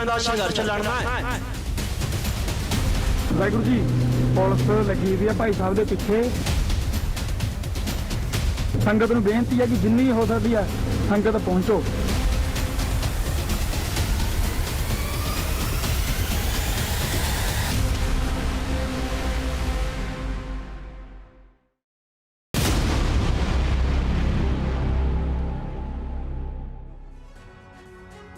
ਦਾ ਸੰਘਰਸ਼ ਲੜਨਾ ਹੈ। ਵਾਹਿਗੁਰੂ ਜੀ, ਪੁਲਿਸ ਲੱਗੀ ਹੋਈ ਹੈ ਭਾਈ ਸਾਹਿਬ ਦੇ ਪਿੱਛੇ। ਸੰਗਤ ਨੂੰ ਬੇਨਤੀ ਹੈ ਕਿ ਜਿੰਨੀ ਹੋ ਸਕਦੀ ਹੈ ਸੰਗਤ ਪਹੁੰਚੋ।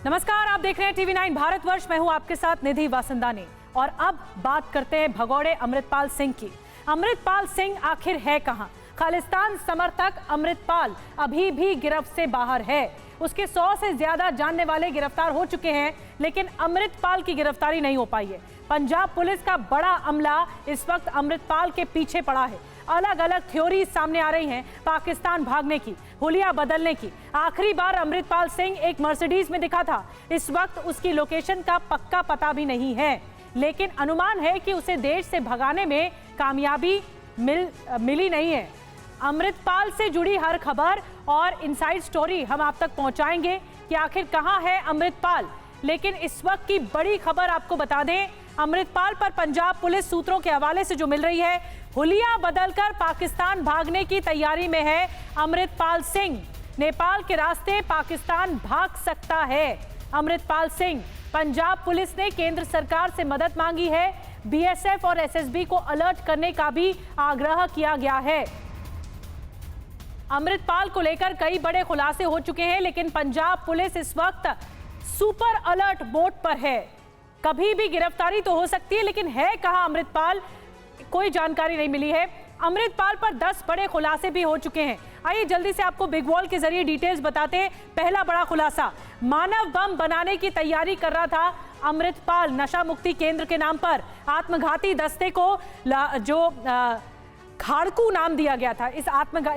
नमस्कार, आप देख रहे हैं टीवी 9 भारतवर्ष। मैं हूं आपके साथ निधि वासंदानी और अब बात करते हैं भगौड़े अमृतपाल सिंह की। अमृतपाल सिंह आखिर है कहां? खालिस्तान समर्थक अमृतपाल अभी भी गिरफ्त से बाहर है। उसके 100 से ज्यादा जानने वाले गिरफ्तार हो चुके हैं, लेकिन अमृतपाल की गिरफ्तारी नहीं हो पाई है। पंजाब पुलिस का बड़ा अमला इस वक्त अमृतपाल के पीछे पड़ा है। अलग अलग थ्योरी सामने आ रही हैं पाकिस्तान भागने की, हुलिया बदलने की। आखिरी बार अमृतपाल सिंह एक मर्सिडीज में दिखा था। इस वक्त उसकी लोकेशन का पक्का पता भी नहीं है, लेकिन अनुमान है कि उसे देश से भगाने में कामयाबी मिली नहीं है। अमृतपाल से जुड़ी हर खबर और इनसाइड स्टोरी हम आप तक पहुंचाएंगे कि आखिर कहां है अमृतपाल। लेकिन इस वक्त की बड़ी खबर आपको बता दें, अमृतपाल पर पंजाब पुलिस सूत्रों के हवाले से जो मिल रही है, हुलिया बदलकर पाकिस्तान भागने की तैयारी में है अमृतपाल सिंह। नेपाल के रास्ते पाकिस्तान भाग सकता है अमृतपाल सिंह। पंजाब पुलिस ने केंद्र सरकार से मदद मांगी है। बीएसएफ और एसएसबी को अलर्ट करने का भी आग्रह किया गया है। अमृतपाल को लेकर कई बड़े खुलासे हो चुके हैं, लेकिन पंजाब पुलिस इस वक्त सुपर अलर्ट मोड पर है। कभी भी गिरफ्तारी तो हो सकती है, लेकिन है कहां अमृतपाल, कोई जानकारी नहीं मिली है। अमृतपाल पर 10 बड़े खुलासे भी हो चुके हैं। आइए जल्दी से आपको बिग वॉल के जरिए डिटेल्स बताते हैं। पहला बड़ा खुलासा, मानव बम बनाने की तैयारी कर रहा था अमृतपाल। नशा मुक्ति केंद्र के नाम पर आत्मघाती दस्ते को जो खाड़कू नाम दिया गया था, इस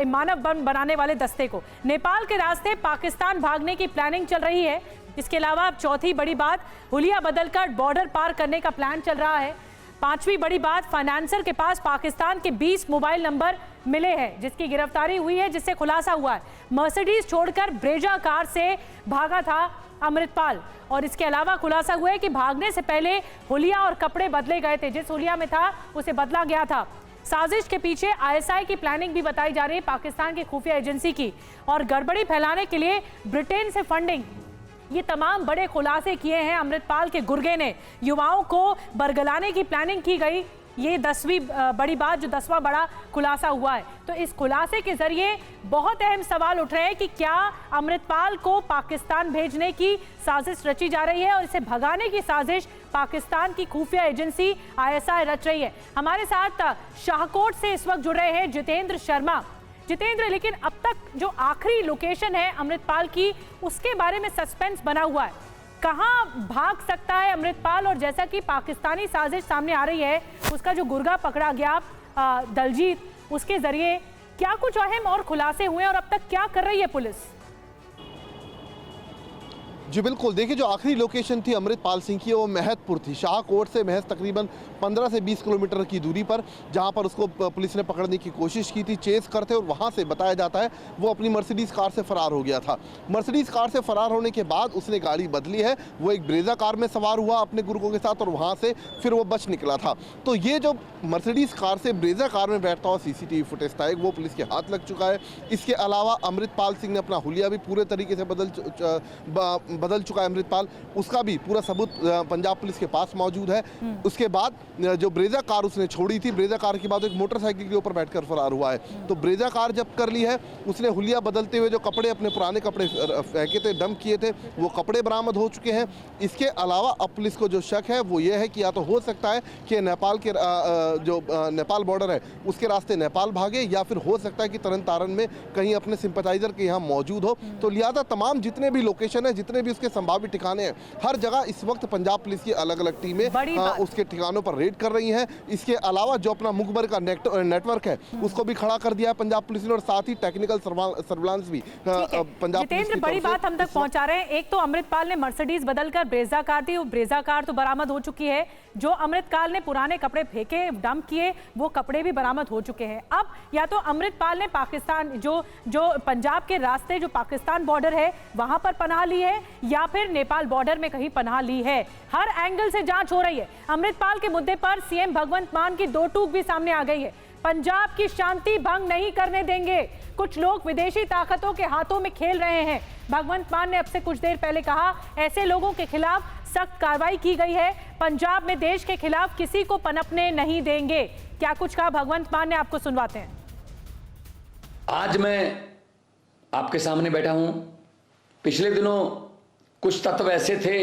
मानव बम बनाने वाले दस्ते को नेपाल के रास्ते पाकिस्तान भागने की प्लानिंग चल रही है। इसके अलावा अब चौथी बड़ी बात, हुलिया बदलकर बॉर्डर पार करने का प्लान चल रहा है। पांचवी बड़ी बात, फाइनेंसर के पास पाकिस्तान के 20 मोबाइल नंबर मिले हैं, जिसकी गिरफ्तारी हुई है, जिससे खुलासा हुआ है मर्सिडीज छोड़कर ब्रेजा कार से भागा था अमृतपाल। और इसके अलावा खुलासा हुआ है कि भागने से पहले हुलिया और कपड़े बदले गए थे। जिस हुलिया में था उसे बदला गया था। साजिश के पीछे आईएसआई की प्लानिंग भी बताई जा रही है, पाकिस्तान की खुफिया एजेंसी की, और गड़बड़ी फैलाने के लिए ब्रिटेन से फंडिंग। ये तमाम बड़े खुलासे किए हैं अमृतपाल के गुर्गे ने। युवाओं को बरगलाने की प्लानिंग की गई, ये 10वीं बड़ी बात, जो 10वां बड़ा खुलासा हुआ है। तो इस खुलासे के जरिए बहुत अहम सवाल उठ रहे हैं कि क्या अमृतपाल को पाकिस्तान भेजने की साजिश रची जा रही है और इसे भगाने की साजिश पाकिस्तान की खुफिया एजेंसी आईएसआई रच रही है। हमारे साथ शाहकोट से इस वक्त जुड़ रहे हैं जितेंद्र शर्मा। जितेंद्र, लेकिन अब तक जो आखिरी लोकेशन है अमृतपाल की, उसके बारे में सस्पेंस बना हुआ है। कहां भाग सकता है अमृतपाल? और जैसा कि पाकिस्तानी साजिश सामने आ रही है, उसका जो गुर्गा पकड़ा गया दलजीत, उसके जरिए क्या कुछ अहम और खुलासे हुए और अब तक क्या कर रही है पुलिस? जी बिल्कुल, देखिए जो आखिरी लोकेशन थी अमृतपाल सिंह की, वो महतपुर थी। शाहकोट से महज तकरीबन 15 से 20 किलोमीटर की दूरी पर, जहां पर उसको पुलिस ने पकड़ने की कोशिश की थी, चेस करते, और वहां से बताया जाता है वो अपनी मर्सिडीज़ कार से फरार हो गया था। मर्सिडीज़ कार से फरार होने के बाद उसने गाड़ी बदली है, वो एक ब्रेजा कार में सवार हुआ अपने गुर्गों के साथ, और वहाँ से फिर वो बच निकला था। तो ये जो मर्सिडीज़ कार से ब्रेजा कार में बैठता हुआ सीसीटीवी फुटेज था, वो पुलिस के हाथ लग चुका है। इसके अलावा अमृतपाल सिंह ने अपना हुलिया भी पूरे तरीके से बदल चुका है अमृतपाल, उसका भी पूरा सबूत पंजाब पुलिस के पास मौजूद है। उसके बाद जो ब्रेजा कार उसने छोड़ी थी, ब्रेजा कार के बाद एक मोटरसाइकिल के ऊपर बैठकर फरार हुआ है। तो ब्रेजा कार जब्त कर ली है। उसने हुलिया बदलते हुए जो कपड़े, अपने पुराने कपड़े फेंके थे, डंप किए थे, वो कपड़े बरामद हो चुके हैं। इसके अलावा अब पुलिस को जो शक है वो ये है कि या तो हो सकता है कि नेपाल के जो नेपाल बॉर्डर है उसके रास्ते नेपाल भागे, या फिर हो सकता है कि तरन तारण में कहीं अपने सिंपथाइजर के यहाँ मौजूद हो। तो लिहाजा तमाम जितने भी लोकेशन है, जितने भी उसके संभावित ठिकाने हैं, हर जगह इस वक्त पंजाब पुलिस की अलग अलग टीमें उसके ठिकानों पर रेड कर रही हैं। इसके अलावा जो अपना मुखबर का नेटवर्क है उसको भी खड़ा कर दिया है पंजाब पुलिस ने, और साथ ही टेक्निकल सर्विलांस भी पंजाब पुलिस की बड़ी बात हम तक पहुंचा रहे हैं। एक तो अमृतपाल ने मर्सिडीज बदलकर ब्रेजा कार दी, वो ब्रेजा कार तो बरामद हो चुकी है। जो अमृतपाल ने पुराने कपड़े फेंके, डंप किए, वो कपड़े भी बरामद हो चुके हैं। अब या तो अमृतपाल ने पाकिस्तान जो पंजाब के रास्ते जो पाकिस्तान बॉर्डर है वहां पर पनाह ली है, या फिर नेपाल बॉर्डर में कहीं पनाह ली है। हर एंगल से जांच हो रही है। अमृतपाल के मुद्दे पर सीएम भगवंत मान की दो टूक भी सामने आ गई है। पंजाब की शांति भंग नहीं करने देंगे। कुछ लोग विदेशी ताकतों के हाथों में खेल रहे हैं। भगवंत मान ने अब से कुछ देर पहले कहा, ऐसे लोगों के खिलाफ सख्त कार्रवाई की गई है। पंजाब में देश के खिलाफ किसी को पनपने नहीं देंगे। क्या कुछ कहा भगवंत मान ने, आपको सुनवाते हैं। आज मैं आपके सामने बैठा हूं। पिछले दिनों कुछ तत्व ऐसे थे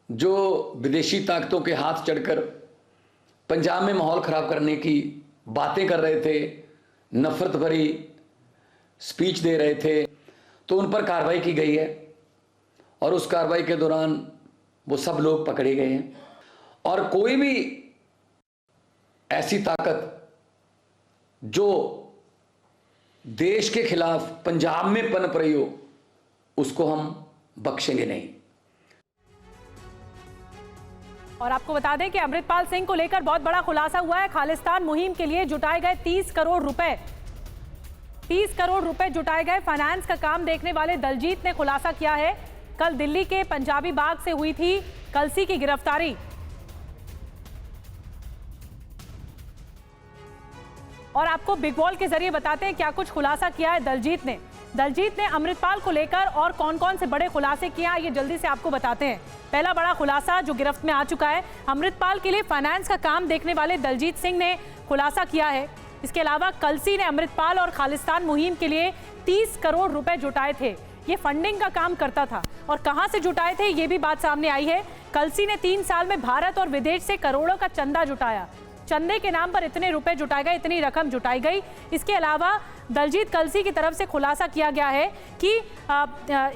जो विदेशी ताकतों के हाथ चढ़कर पंजाब में माहौल खराब करने की बातें कर रहे थे, नफरत भरी स्पीच दे रहे थे, तो उन पर कार्रवाई की गई है और उस कार्रवाई के दौरान वो सब लोग पकड़े गए हैं। और कोई भी ऐसी ताकत जो देश के खिलाफ पंजाब में पनप रही हो, उसको हम बख्शेंगे नहीं। और आपको बता दें कि अमृतपाल सिंह को लेकर बहुत बड़ा खुलासा हुआ है। खालिस्तान मुहिम के लिए जुटाए गए 30 करोड़ रुपए, 30 करोड़ रुपए जुटाए गए। फाइनेंस का काम देखने वाले दलजीत ने खुलासा किया है। कल दिल्ली के पंजाबी बाग से हुई थी कलसी की गिरफ्तारी। और आपको बिग बॉल के जरिए बताते हैं क्या कुछ खुलासा किया है दलजीत ने। दलजीत ने अमृतपाल को लेकर और कौन कौन से बड़े खुलासे किए हैं, ये जल्दी से आपको बताते हैं। पहला बड़ा खुलासा जो गिरफ्त में आ चुका है, अमृतपाल के लिए फाइनेंस का काम देखने वाले दलजीत सिंह ने खुलासा किया है। इसके अलावा कलसी ने अमृतपाल और खालिस्तान मुहिम के लिए 30 करोड़ रुपए जुटाए थे। ये फंडिंग का काम करता था और कहां से जुटाए थे, ये भी बात सामने आई है। कलसी ने 3 साल में भारत और विदेश से करोड़ों का चंदा जुटाया। चंदे के नाम पर इतने रुपए जुटाए गए, इतनी रकम जुटाई गई। इसके अलावा दलजीत कलसी की तरफ से खुलासा किया गया है कि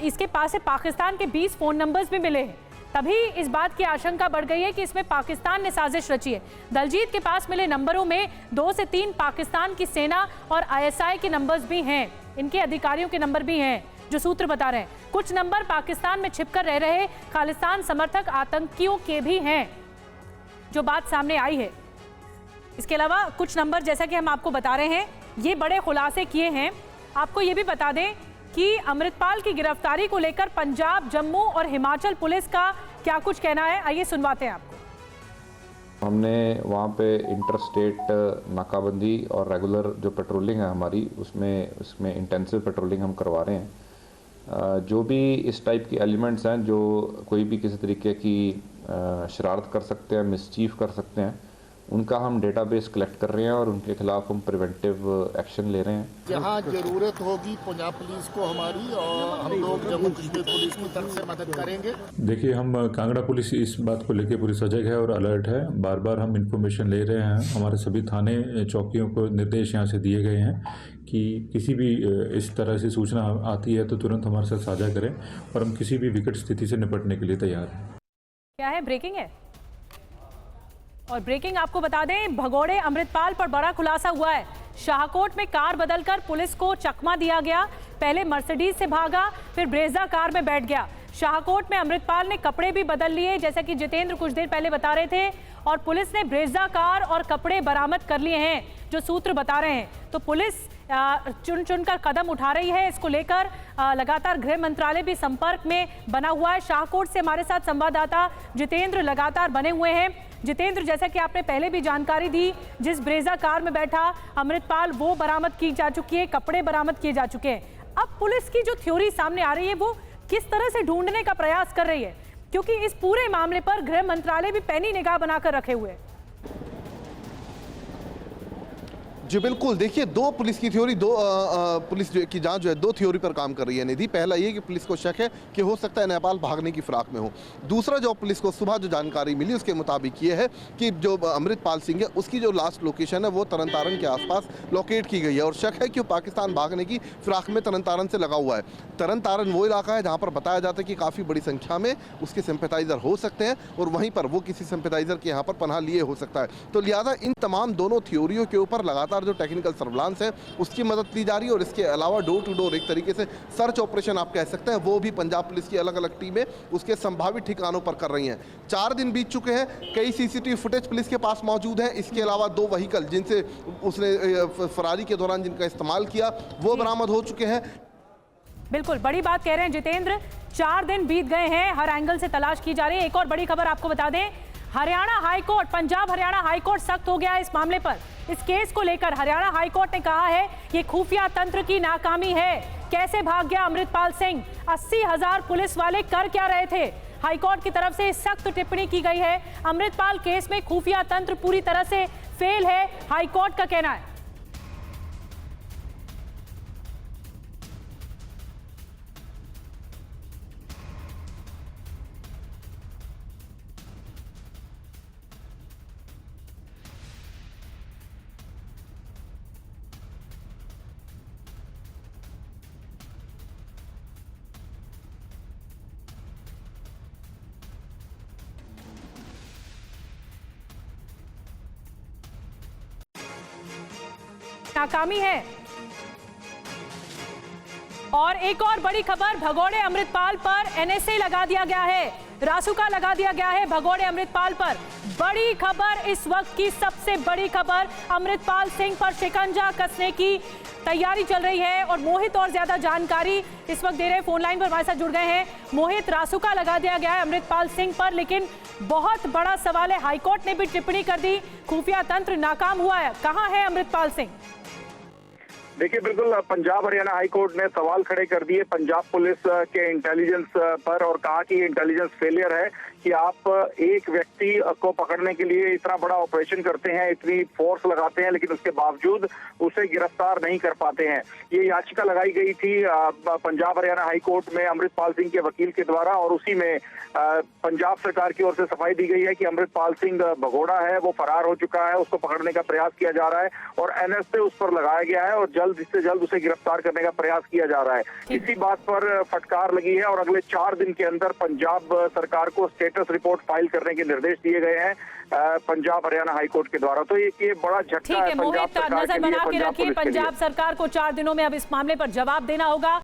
इसके पास से पाकिस्तान के 20 फोन नंबर्स भी मिले हैं। तभी इस बात की आशंका बढ़ गई है कि इसमें पाकिस्तान ने साजिश रची है। दलजीत के पास मिले नंबरों में 2 से 3 पाकिस्तान की सेना और ISI के नंबर्स भी हैं। इनके अधिकारियों के नंबर भी हैं, जो सूत्र बता रहे हैं। कुछ नंबर पाकिस्तान में छिपकर रह रहे खालिस्तान समर्थक आतंकियों के भी हैं, जो बात सामने आई है। इसके अलावा कुछ नंबर, जैसा कि हम आपको बता रहे हैं, ये बड़े खुलासे किए हैं। आपको ये भी बता दें कि अमृतपाल की गिरफ्तारी को लेकर पंजाब, जम्मू और हिमाचल पुलिस का क्या कुछ कहना है, आइए सुनवाते हैं आपको। हमने वहाँ पे इंटर स्टेट नाकाबंदी और रेगुलर जो पेट्रोलिंग है हमारी, उसमें इंटेंसिव पेट्रोलिंग हम करवा रहे हैं। जो भी इस टाइप की एलिमेंट्स हैं, जो कोई भी किसी तरीके की शरारत कर सकते हैं, मिसचीफ कर सकते हैं, उनका हम डेटाबेस कलेक्ट कर रहे हैं और उनके खिलाफ हम प्रिवेंटिव एक्शन ले रहे हैं। जहाँ जरूरत होगी पंजाब पुलिस को हमारी, और हम लोग जम्मू कश्मीर पुलिस की तरफ से मदद करेंगे। देखिए, हम कांगड़ा पुलिस इस बात को लेकर पूरी सजग है और अलर्ट है। बार बार हम इंफॉर्मेशन ले रहे हैं। हमारे सभी थाने चौकियों को निर्देश यहाँ से दिए गए हैं कि किसी भी इस तरह से सूचना आती है तो तुरंत हमारे साथ साझा करें और हम किसी भी विकट स्थिति से निपटने के लिए तैयार हैं। क्या है, ब्रेकिंग है। और ब्रेकिंग आपको बता दें, भगोड़े अमृतपाल पर बड़ा खुलासा हुआ है। शाहकोट में कार बदलकर पुलिस को चकमा दिया गया। पहले मर्सिडीज से भागा, फिर ब्रेजा कार में बैठ गया। शाहकोट में अमृतपाल ने कपड़े भी बदल लिए, जैसा कि जितेंद्र कुछ देर पहले बता रहे थे, और पुलिस ने ब्रेजा कार और कपड़े बरामद कर लिए हैं, जो सूत्र बता रहे हैं। तो पुलिस चुन चुनकर कदम उठा रही है। इसको लेकर लगातार गृह मंत्रालय भी संपर्क में बना हुआ है। शाहकोट से हमारे साथ संवाददाता जितेंद्र लगातार बने हुए हैं। जितेंद्र, जैसा कि आपने पहले भी जानकारी दी, जिस ब्रेजा कार में बैठा अमृतपाल, वो बरामद की जा चुकी है, कपड़े बरामद किए जा चुके हैं। अब पुलिस की जो थ्योरी सामने आ रही है, वो किस तरह से ढूंढने का प्रयास कर रही है, क्योंकि इस पूरे मामले पर गृह मंत्रालय भी पैनी निगाह बनाकर रखे हुए है। जी बिल्कुल, देखिए, दो पुलिस की थ्योरी, पुलिस की जांच जो है 2 थ्योरी पर काम कर रही है निधि। पहला ये कि पुलिस को शक है कि हो सकता है नेपाल भागने की फिराक में हो। दूसरा, जो पुलिस को सुबह जो जानकारी मिली उसके मुताबिक ये है कि जो अमृतपाल सिंह है, उसकी जो लास्ट लोकेशन है वो तरन के आसपास लोकेट की गई है और शक है कि वो पाकिस्तान भागने की फिराक में तरन से लगा हुआ है। तरन वो इलाका है जहाँ पर बताया जाता है कि काफ़ी बड़ी संख्या में उसके सिंपैथाइजर हो सकते हैं और वहीं पर वो किसी सिंपैथाइजर के यहाँ पर पनाह लिए हो सकता है। तो लिहाजा इन तमाम दोनों थ्योरियों के ऊपर लगातार जो टेक्निकल सर्विलांस है उसकी मदद ली जा रही है और इसके अलावा डोर टू डोर एक तरीके से सर्च ऑपरेशन आप कह सकते हैं, वो भी पंजाब पुलिस की अलग अलग टीमें उसके संभावित ठिकानों पर कर रही हैं। 4 दिन बीत चुके हैं, कई CCTV फुटेज पुलिस के पास मौजूद है। इसके अलावा 2 व्हीकल जिनसे उसने फरारी के दौरान जिनका इस्तेमाल किया वो बरामद हो चुके हैं। बिल्कुल बड़ी बात कह रहे हैं जितेंद्र। 4 दिन बीत गए हैं, हर एंगल से तलाश की जा रही है। एक और बड़ी खबर आपको बता दें, हरियाणा हाईकोर्ट, पंजाब हरियाणा हाईकोर्ट सख्त हो गया है इस मामले पर। इस केस को लेकर हरियाणा हाईकोर्ट ने कहा है ये खुफिया तंत्र की नाकामी है। कैसे भाग गया अमृतपाल सिंह? 80,000 पुलिस वाले कर क्या रहे थे? हाईकोर्ट की तरफ से सख्त टिप्पणी की गई है। अमृतपाल केस में खुफिया तंत्र पूरी तरह से फेल है, हाईकोर्ट का कहना है। नाकामी है। और एक और बड़ी खबर, भगोड़े अमृतपाल पर एनएसए लगा दिया गया है, रासुका लगा दिया गया है भगोड़े अमृतपाल पर। बड़ी खबर, इस वक्त की सबसे बड़ी खबर, अमृतपाल सिंह पर शिकंजा कसने की तैयारी चल रही है। और मोहित और ज्यादा जानकारी इस वक्त दे रहे हैं, फोन लाइन पर हमारे साथ जुड़ गए हैं मोहित। रासुका लगा दिया गया है अमृतपाल सिंह पर, लेकिन बहुत बड़ा सवाल है, हाईकोर्ट ने भी टिप्पणी कर दी, खुफिया तंत्र नाकाम हुआ है। कहां है अमृतपाल सिंह? देखिए, बिल्कुल पंजाब हरियाणा हाईकोर्ट ने सवाल खड़े कर दिए पंजाब पुलिस के इंटेलिजेंस पर और कहा कि इंटेलिजेंस फेलियर है कि आप एक व्यक्ति को पकड़ने के लिए इतना बड़ा ऑपरेशन करते हैं, इतनी फोर्स लगाते हैं, लेकिन उसके बावजूद उसे गिरफ्तार नहीं कर पाते हैं। ये याचिका लगाई गई थी पंजाब हरियाणा हाईकोर्ट में अमृतपाल सिंह के वकील के द्वारा, और उसी में पंजाब सरकार की ओर से सफाई दी गई है कि अमृतपाल सिंह भगोड़ा है, वो फरार हो चुका है, उसको पकड़ने का प्रयास किया जा रहा है और एनएसए उस पर लगाया गया है और जल्द से जल्द उसे गिरफ्तार करने का प्रयास किया जा रहा है। इसी बात पर फटकार लगी है और अगले 4 दिन के अंदर पंजाब सरकार को स्टेटस रिपोर्ट फाइल करने के निर्देश दिए गए हैं पंजाब हरियाणा हाईकोर्ट के द्वारा। तो ये बड़ा झटका है पंजाब सरकार के लिए, नजर बना के रखिए, पंजाब सरकार को 4 दिनों में अब इस मामले पर जवाब देना होगा।